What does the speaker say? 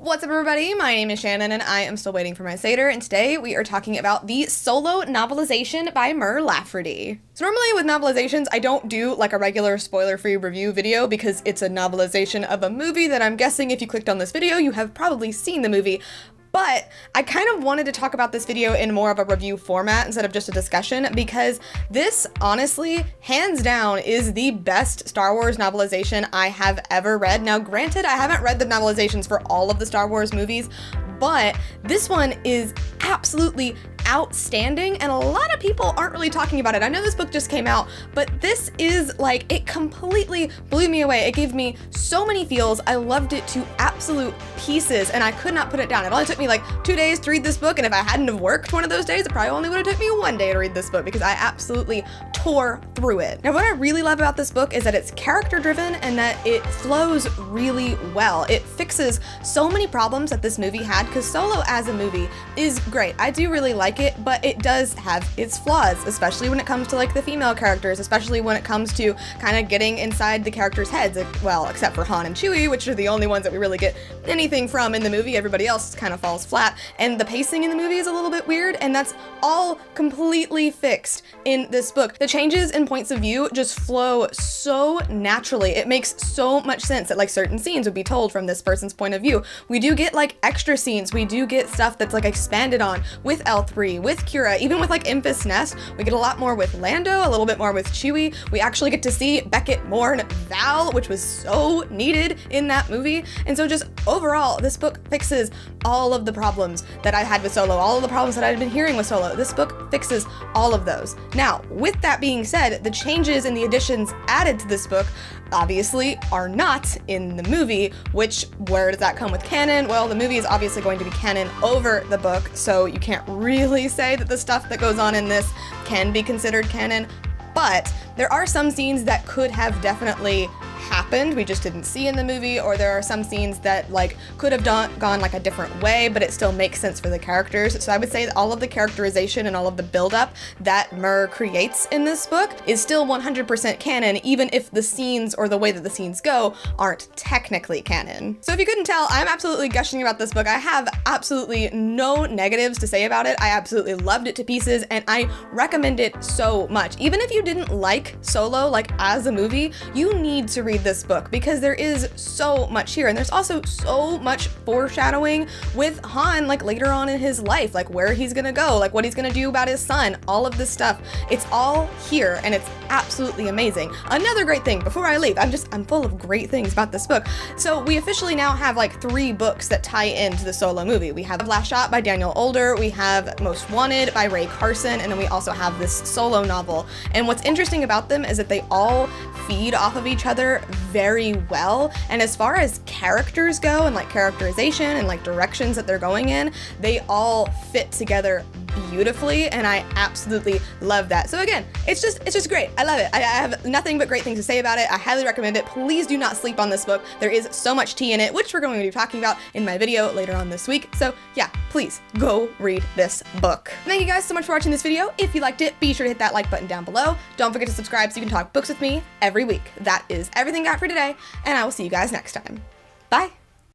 What's up, everybody? My name is Shannon and I am still waiting for my Satyr, and today we are talking about the solo novelization by Mur Lafferty. So normally with novelizations, I don't do like a regular spoiler-free review video because it's a novelization of a movie that I'm guessing if you clicked on this video, you have probably seen the movie. But I kind of wanted to talk about this video in more of a review format instead of just a discussion, because this, honestly, hands down, is the best Star Wars novelization I have ever read. Now, granted, I haven't read the novelizations for all of the Star Wars movies, but this one is absolutely outstanding, and a lot of people aren't really talking about it. I know this book just came out, but this is like, it completely blew me away. It gave me so many feels. I loved it to absolute pieces, and I could not put it down. It only took me like 2 days to read this book, and if I hadn't have worked one of those days, it probably only would have took me 1 day to read this book because I absolutely tore through it. Now, what I really love about this book is that it's character driven and that it flows really well. It fixes so many problems that this movie had, because Solo as a movie is great. I do really like it, but it does have its flaws, especially when it comes to like the female characters, especially when it comes to kind of getting inside the characters' heads. Well, except for Han and Chewie, which are the only ones that we really get anything from in the movie. Everybody else kind of falls flat, and the pacing in the movie is a little bit weird, and that's all completely fixed in this book. The changes in points of view just flow so naturally. It makes so much sense that like certain scenes would be told from this person's point of view. We do get like extra scenes. We do get stuff that's like expanded on with L3, with Kira, even with like Impus Nest. We get a lot more with Lando, a little bit more with Chewie. We actually get to see Beckett, Morn, Val, which was so needed in that movie. And so just overall, this book fixes all of the problems that I had with Solo, all of the problems that I'd been hearing with Solo. This book fixes all of those. Now, with that being said, the changes and the additions added to this book obviously are not in the movie, which, where does that come with canon? Well, the movie is obviously going to be canon over the book, so you can't really say that the stuff that goes on in this can be considered canon, but there are some scenes that could have definitely happened, we just didn't see in the movie, or there are some scenes that like could have gone like a different way, but it still makes sense for the characters. So I would say that all of the characterization and all of the buildup that Mur creates in this book is still 100% canon, even if the scenes or the way that the scenes go aren't technically canon. So if you couldn't tell, I'm absolutely gushing about this book. I have absolutely no negatives to say about it. I absolutely loved it to pieces, and I recommend it so much. Even if you didn't like Solo, like as a movie, you need to read this book because there is so much here, and there's also so much foreshadowing with Han, like later on in his life, like where he's gonna go, like what he's gonna do about his son, all of this stuff. It's all here, and it's absolutely amazing. Another great thing before I leave, I'm full of great things about this book. So we officially now have like 3 books that tie into the Solo movie. We have Last Shot by Daniel Older, we have Most Wanted by Ray Carson, and then we also have this Solo novel. And what's interesting about them is that they all feed off of each other very well, and as far as characters go and like characterization and like directions that they're going in, they all fit together beautifully, and I absolutely love that. So again, it's just great. I love it. I have nothing but great things to say about it. I highly recommend it. Please do not sleep on this book. There is so much tea in it, which we're going to be talking about in my video later on this week. So yeah, please go read this book. Thank you guys so much for watching this video. If you liked it, be sure to hit that like button down below. Don't forget to subscribe so you can talk books with me every week. That is everything I got for today, and I will see you guys next time. Bye.